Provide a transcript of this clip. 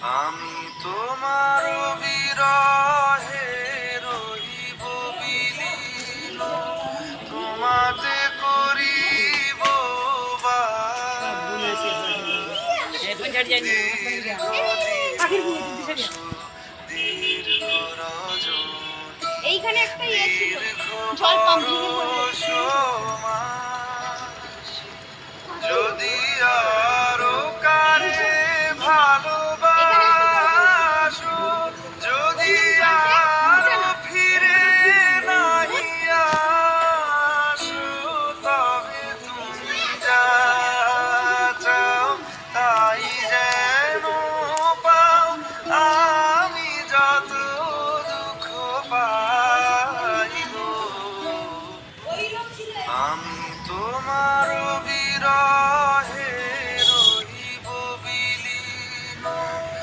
আমি তোমার বিরহে রহিব বিলীন, তোমাতে করিব বাস। দীর্ঘ রজনী, এইখানে একটা ইয়ে ছিল, দীর্ঘ জল পাম্প ভেঙে পড়ে পরশ মাস, যদি